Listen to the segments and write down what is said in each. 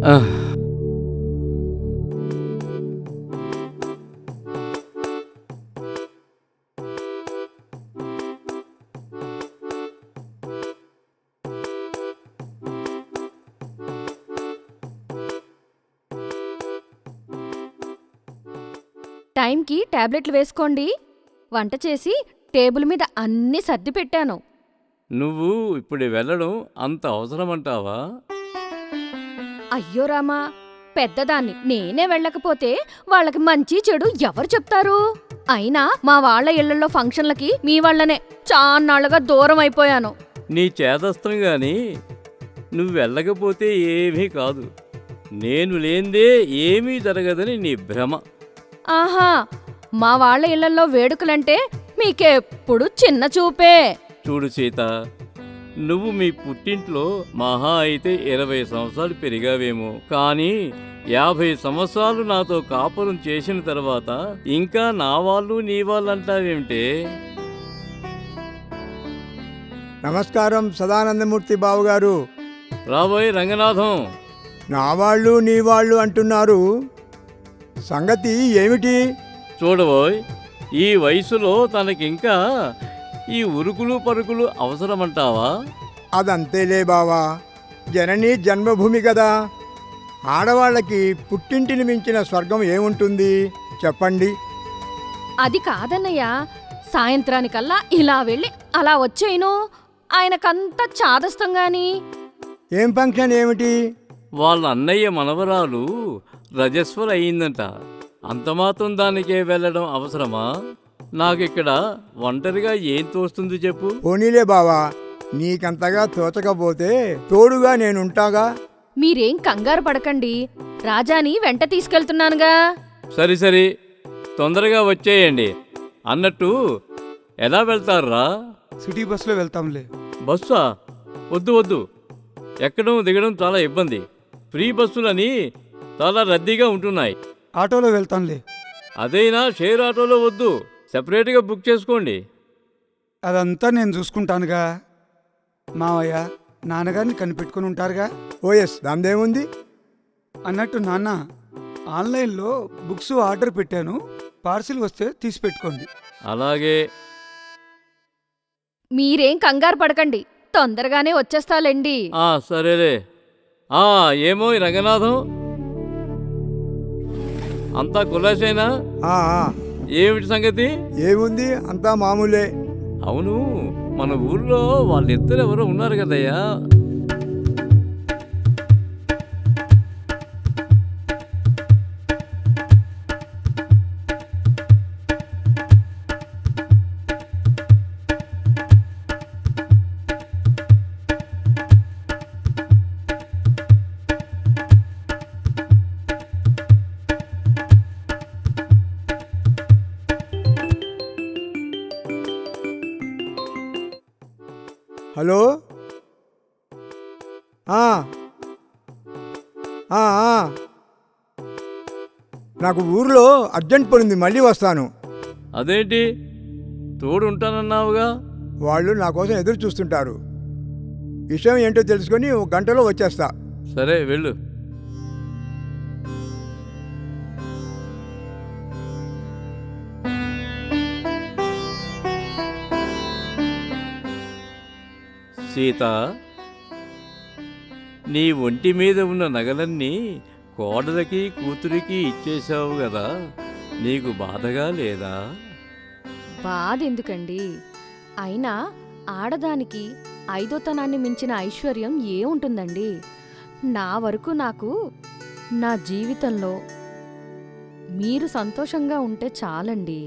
ఆహ్! టైంకి టాబ్లెట్లు వేసుకోండి. వంట చేసి టేబుల్ మీద అన్నీ సర్ది పెట్టాను. నువ్వు ఇప్పుడు వెళ్ళడం అంత అవసరమంటావా? అయ్యో రామా! పెద్దదాన్ని నేనే వెళ్ళకపోతే వాళ్ళకి మంచి చెడు ఎవరు చెప్తారు? అయినా మా వాళ్ళ ఇళ్లలో ఫంక్షన్లకి మీ వల్లనే చాన్నాళ్లుగా దూరం అయిపోయాను. నీ చేదస్తం గాని నువ్వు వెళ్ళకపోతే ఏమీ కాదు. నేను లేందే ఏమీ జరగదని నీ భ్రమ. ఆహా! మా వాళ్ళ ఇళ్లలో వేడుకలంటే మీకెప్పుడు చిన్న చూపే. చూడు సీత, నువ్వు మీ పుట్టింట్లో మహా అయితే 20 సంవత్సరాలు పెరిగావేమో, కానీ 50 సంవత్సరాలు నాతో కాపురం చేసిన తర్వాత ఇంకా నా వాళ్ళు నీ వాళ్ళు అంటావేమిటే? నమస్కారం సదానందమూర్తి బావగారు. రాబోయే రంగనాథం, నా వాళ్ళు నీ వాళ్ళు అంటున్నారు, సంగతి ఏమిటి? చూడబోయ్, ఈ వయసులో తనకింకా ఈ ఉరుకులు పరుకులు అవసరమంటావా? అదంతేలే బావా, జనని జన్మభూమి కదా. ఆడవాళ్ళకి పుట్టింటిని మించిన స్వర్గం ఏముంటుంది చెప్పండి. అది కాదన్నయ్య, సాయంత్రానికల్లా ఇలా వెళ్ళి అలా వచ్చేయను. ఆయనకంత చాదస్తం గాని. ఏం ఫంక్షన్ ఏమిటి? వాళ్ళ అన్నయ్య మనవరాలు రజస్వల అయిందంట. అంతమాత్రం దానికే వెళ్ళడం అవసరమా? నాకిక్కడ ఒంటరిగా ఏం తోస్తుంది చెప్పు? పోనీలే బావా, నీకంతగా తోచకపోతే తోడుగా నేనుంటాగా. మీరేం కంగారు పడకండి, రాజాని వెంట తీసుకెళ్తున్నానుగా. సరి సరి, తొందరగా వచ్చేయండి. అన్నట్టు ఎలా వెళ్తారా? సిటీ బస్సులో వెళ్తాంలే. బస్సా? వద్దు వద్దు, ఎక్కడం దిగడం చాలా ఇబ్బంది. ఫ్రీ బస్సులని చాలా రద్దీగా ఉంటున్నాయి. ఆటోలో వెళ్తాంలే. అదైనా షేర్ ఆటోలో వద్దు, సెపరేట్గా బుక్ చేసుకోండి. అదంతా నేను చూసుకుంటానుగా. మావయ్య నాన్నగారిని కనిపెట్టుకుని ఉంటారుగా. ఓఎస్, దాందేముంది? అన్నట్టు నాన్న, ఆన్లైన్లో బుక్స్ ఆర్డర్ పెట్టాను, పార్సిల్ వస్తే తీసి పెట్టుకోండి. అలాగే. మీరేం కంగారు పడకండి, తొందరగానే వచ్చేస్తాలేండి. సరేలే. ఏమో ఈ రంగనాథం, అంతా కులాసేనా? ఆ, ఏమిటి సంగతి? ఏముంది, అంతా మామూలే. అవును, మన ఊర్లో వాళ్ళిద్దరు ఎవరో ఉన్నారు కదయ్యా. హలో. ఆ, ఆ, ఆ. నాకు ఊర్లో అర్జెంట్ పనుంది, మళ్ళీ వస్తాను. అదేంటి, తోడు ఉంటానన్నావుగా? వాళ్ళు నా కోసం ఎదురు చూస్తుంటారు. విషయం ఏంటో తెలుసుకొని 1 గంటలో వచ్చేస్తా. సరే వెళ్ళు. సీత, నీ ఒంటి మీద ఉన్న నగలన్నీ కోడలకి కూతురికి ఇచ్చేశావు కదా, నీకు బాధగా లేదా? బాధెందుకండి? అయినా ఆడదానికి ఐదోతనాన్ని మించిన ఐశ్వర్యం ఏముంటుందండి? నా వరకు నాకు నా జీవితంలో మీరు సంతోషంగా ఉంటే చాలండి.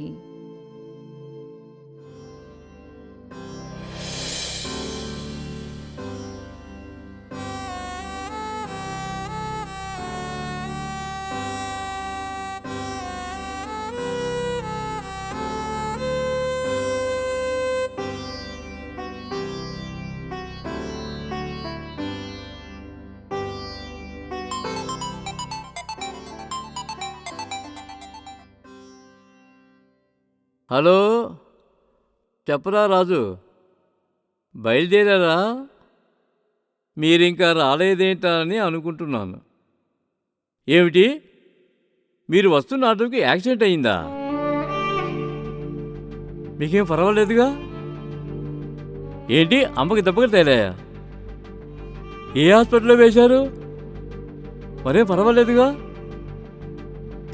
హలో, చెప్పరా రాజు, బయలుదేరారా? మీరింకా రాలేదేంటా అని అనుకుంటున్నాను. ఏమిటి, మీరు వస్తున్న ఆటోకి యాక్సిడెంట్ అయిందా? మీకేం పర్వాలేదుగా? ఏంటి, అమ్మకి దెబ్బలు తేలాయా? ఏ హాస్పిటల్లో వేశారు? మరేం పర్వాలేదుగా?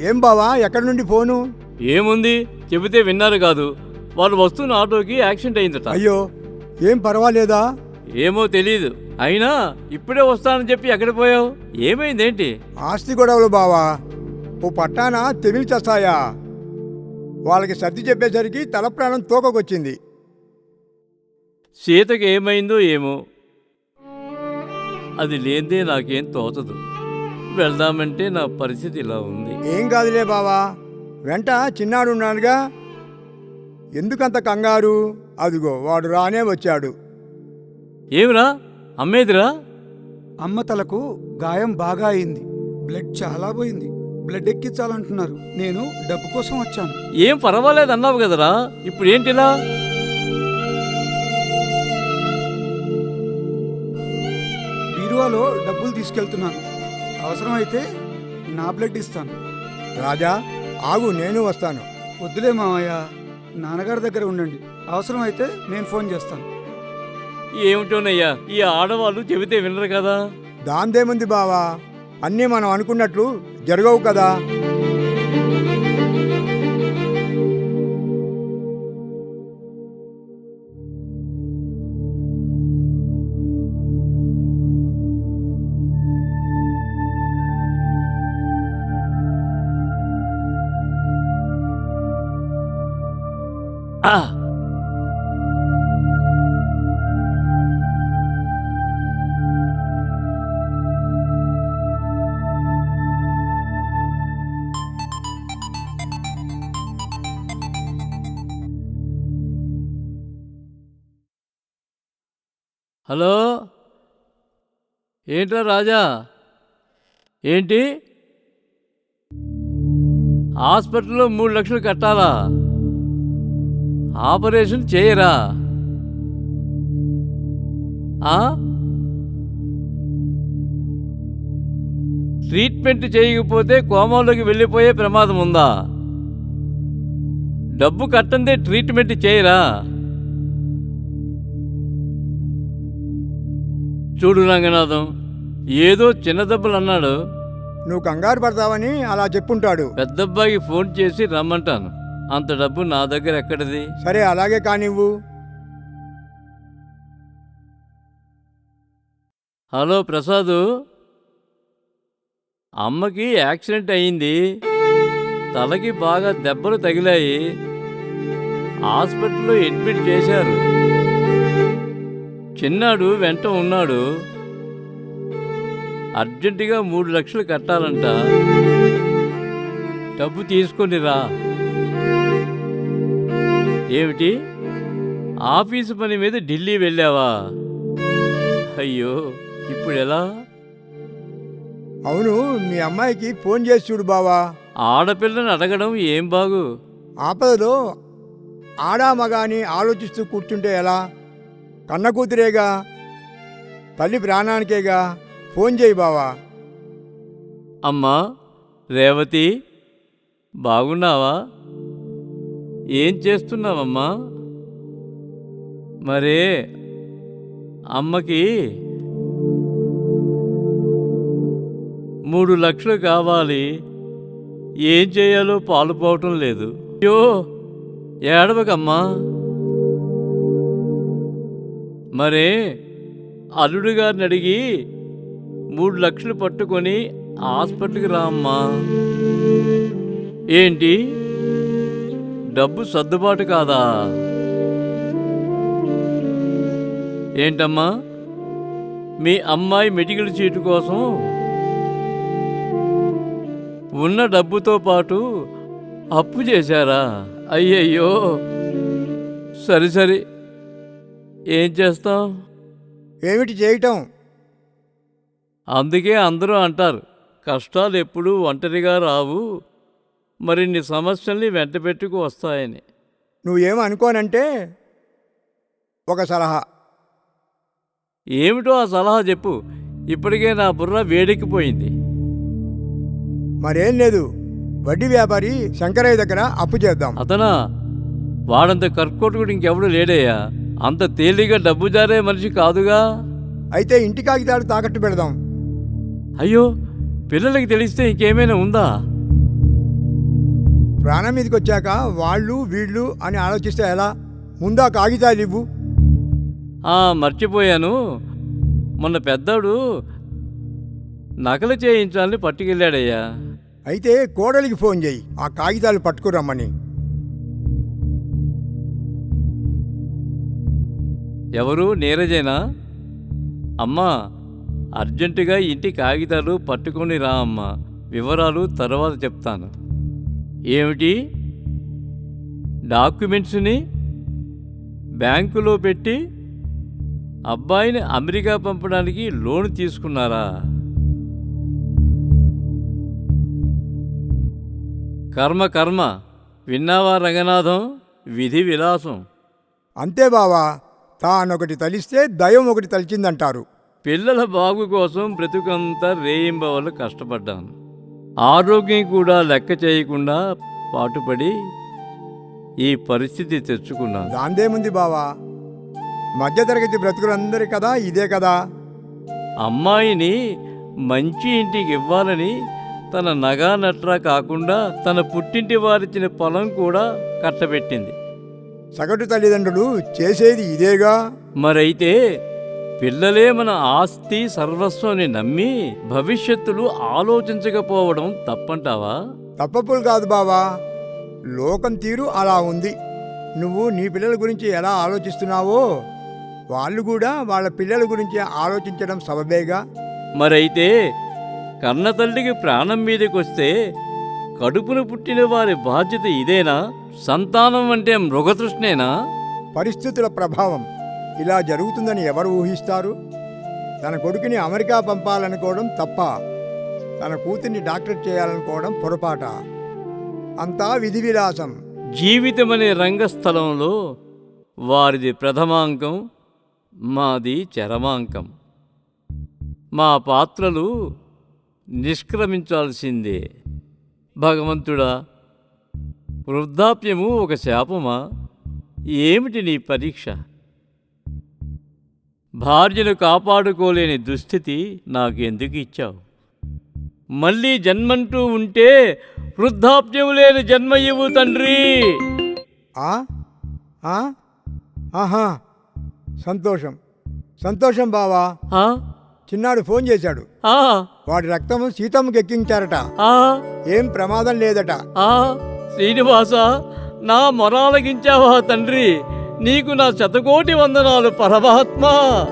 ఏం బావా, ఎక్కడి నుండి ఫోను? ఏముంది, చెబితే విన్నారు కాదు. వాళ్ళు వస్తున్న ఆటోకి యాక్సిడెంట్ అయిందట. అయ్యో, ఏం పర్వాలేదా? ఏమో తెలీదు. అయినా ఇప్పుడే వస్తానని చెప్పి ఎక్కడ పోయావు? ఏమైందేంటి? ఆస్తి గొడవలు బావా, ఓ పట్టాన తెమిలి చేస్తాయా. వాళ్ళకి సర్ది చెప్పేసరికి తల ప్రాణం తోకకొచ్చింది. సీతకి ఏమైందో ఏమో, అది లేదే నాకేం తోచదు. వెళ్దామంటే నా పరిస్థితి ఇలా ఉంది. ఏం కాదులే బావా, వెంట చిన్నాడు ఉన్నాడుగా, ఎందుకంత కంగారు? అదిగో వాడు రానే వచ్చాడు. ఏమిరా, అమ్మేదిరా? అమ్మ తలకు గాయం బాగా అయింది, బ్లడ్ చాలా పోయింది. బ్లడ్ ఎక్కించాలంటున్నారు. నేను డబ్బు కోసం వచ్చాను. ఏం పర్వాలేదు అన్నావు కదరా, ఇప్పుడు ఏంటిలా? బీరువాలో డబ్బులు తీసుకెళ్తున్నాను. అవసరమైతే నా బ్లడ్ ఇస్తాను. రాజా ఆగు, నేను వస్తాను. వద్దులే మామయ్య, నాన్నగారి దగ్గర ఉండండి. అవసరమైతే నేను ఫోన్ చేస్తాను. ఏమిటోనయ్యా, ఈ ఆడవాళ్ళు చెబితే వినరు కదా. దాందేముంది బావా, అన్నీ మనం అనుకున్నట్లు జరగవు కదా. ఆ! హలో, ఏంట్రా రాజా? ఏంటి, హాస్పిటల్లో 3 లక్షలు కట్టాలా? ఆపరేషన్ చేయరా? ట్రీట్మెంట్ చేయకపోతే కోమాలోకి వెళ్ళిపోయే ప్రమాదం ఉందా? డబ్బు కట్టందే ట్రీట్మెంట్ చేయరా? చూడు రంగనాథం, ఏదో చిన్న దెబ్బలు అన్నాడు. నువ్వు కంగారు పడతావని అలా చెప్పుంటాడు. పెద్దబ్బాయికి ఫోన్ చేసి రమ్మంటాను. అంత డబ్బు నా దగ్గర ఎక్కడిది? సరే, అలాగే కానివ్వు. హలో ప్రసాదు, అమ్మకి యాక్సిడెంట్ అయింది. తలకి బాగా దెబ్బలు తగిలాయి. హాస్పిటల్లో అడ్మిట్ చేశారు. చిన్నాడు వెంట ఉన్నాడు. అర్జెంటుగా 3 లక్షలు కట్టాలంట. డబ్బు తీసుకొని రా. ఏమిటి, ఆఫీసు పని మీద ఢిల్లీ వెళ్ళావా? అయ్యో, ఇప్పుడు ఎలా? అవును, మీ అమ్మాయికి ఫోన్ చేసి చూడు బావా. ఆడపిల్లని అడగడం ఏం బాగు? ఆపదలో ఆడా మగా అని ఆలోచిస్తూ కూర్చుంటే ఎలా? కన్న కూతురేగా, తల్లి ప్రాణానికేగా. ఫోన్ చేయి బావా. అమ్మా రేవతి, బాగున్నావా? ఏం చేస్తున్నావమ్మా? మరే అమ్మకి 3 లక్షలు కావాలి. ఏం చేయాలో పాలుపోవటం లేదు. అయ్యో, ఏడవకమ్మా. మరే అల్లుడు గారిని అడిగి 3 లక్షలు పట్టుకొని హాస్పిటల్కి రా అమ్మా. ఏంటి, డబ్బు సర్దుబాటు కాదా? ఏంటమ్మా, మీ అమ్మాయి మెడికల్ సీటు కోసం ఉన్న డబ్బుతో పాటు అప్పు చేశారా? అయ్యయ్యో, సరి ఏం చేస్తాం? ఏమిటి చేయటం? అందుకే అందరూ అంటారు, కష్టాలు ఎప్పుడూ ఒంటరిగా రావు, మరిన్ని సమస్యల్ని వెంటబెట్టుకు వస్తాయని. నువ్వేమో అనుకోనంటే ఒక సలహా. ఏమిటో ఆ సలహా చెప్పు. ఇప్పటికే నా బుర్ర వేడెక్కిపోయింది. మరేం లేదు, వడ్డీ వ్యాపారి శంకరయ్య దగ్గర అప్పు చేద్దాం. అతనా? వాడంత కర్కోటకుడు ఇంకెవడు లేడయ్యా. అంత తేలిగా డబ్బు జారే మనిషి కాదుగా. అయితే ఇంటి కాగితాలు తాకట్టు పెడదాం. అయ్యో, పిల్లలకి తెలిస్తే ఇంకేమైనా ఉందా? ప్రాణం మీదకి వచ్చాక వాళ్ళు వీళ్ళు అని ఆలోచిస్తే ఎలా? ముందా కాగితాలు ఇవ్వు. మర్చిపోయాను. మొన్న పెద్దోడు నకలు చేయించాలని పట్టుకెళ్ళాడయ్యా. అయితే కోడలికి ఫోన్ చేయి, ఆ కాగితాలు పట్టుకురమ్మని. ఎవరు? నీరజేనా? అమ్మా, అర్జెంటుగా ఇంటి కాగితాలు పట్టుకొని రా అమ్మా. వివరాలు తర్వాత చెప్తాను. ఏమిటి? డాక్యుమెంట్స్ని బ్యాంకులో పెట్టి అబ్బాయిని అమెరికా పంపడానికి లోన్ తీసుకున్నారా? కర్మ కర్మ. విన్నావా రంగనాథం? విధి విలాసం. అంతే బావా, తానొకటి తలిస్తే దయం ఒకటి తలిచిందంటారు. పిల్లల బాగు కోసం బ్రతుకంతా రేయింబవళ్ళు కష్టపడ్డాను. ఆరోగ్యం కూడా లెక్క చేయకుండా పాటుపడి ఈ పరిస్థితి తెచ్చుకున్నాను. దాందేముంది బావా, మధ్యతరగతి బ్రతుకులందరి కదా ఇదే కదా. అమ్మాయిని మంచి ఇంటికి ఇవ్వాలని తన నగా నట్రా కాకుండా తన పుట్టింటి వారిచ్చిన పొలం కూడా కట్టబెట్టింది. సగటు తల్లిదండ్రులు చేసేది ఇదేగా. మరైతే పిల్లలే మన ఆస్తి సర్వస్వాన్ని నమ్మి భవిష్యత్తులు ఆలోచించకపోవడం తప్పంటావా? తప్పప్పులు కాదు బావా, లోకం తీరు అలా ఉంది. నువ్వు నీ పిల్లల గురించి ఎలా ఆలోచిస్తున్నావో వాళ్ళు కూడా వాళ్ళ పిల్లల గురించి ఆలోచించడం సబబేగా. మరైతే కన్నతల్లికి ప్రాణం మీదకొస్తే కడుపున పుట్టిన వారి బాధ్యత ఇదేనా? సంతానం అంటే మృగతృష్ణేనా? పరిస్థితుల ప్రభావం. ఇలా జరుగుతుందని ఎవరు ఊహిస్తారు? తన కొడుకుని అమెరికా పంపాలనుకోవడం తప్ప, తన కూతుర్ని డాక్టర్ చేయాలనుకోవడం పొరపాట. అంతా విధి విలాసం. జీవితమనే రంగస్థలంలో వారిది ప్రథమాంకం, మాది చరమాంకం. మా పాత్రలు నిష్క్రమించాల్సిందే. భగవంతుడా, వృద్ధాప్యము ఒక శాపమా? ఏమిటి నీ పరీక్ష? భార్యను కాపాడుకోలేని దుస్థితి నాకెందుకు ఇచ్చావు? మళ్ళీ జన్మంటూ ఉంటే వృద్ధాప్యం లేని జన్మ ఇవ్వు తండ్రి. ఆ ఆ ఆహా, సంతోషం సంతోషం బావా. ఆ? చిన్నాడు ఫోన్ చేశాడు. ఆ? వాడి రక్తం సీతమ్మకి ఎక్కించారట. ఆ? ఏం ప్రమాదం లేదట. శ్రీనివాస, నా మొరాలకించావా తండ్రి? నీకు నా శతకోటి వందనాలు పరమాత్మా.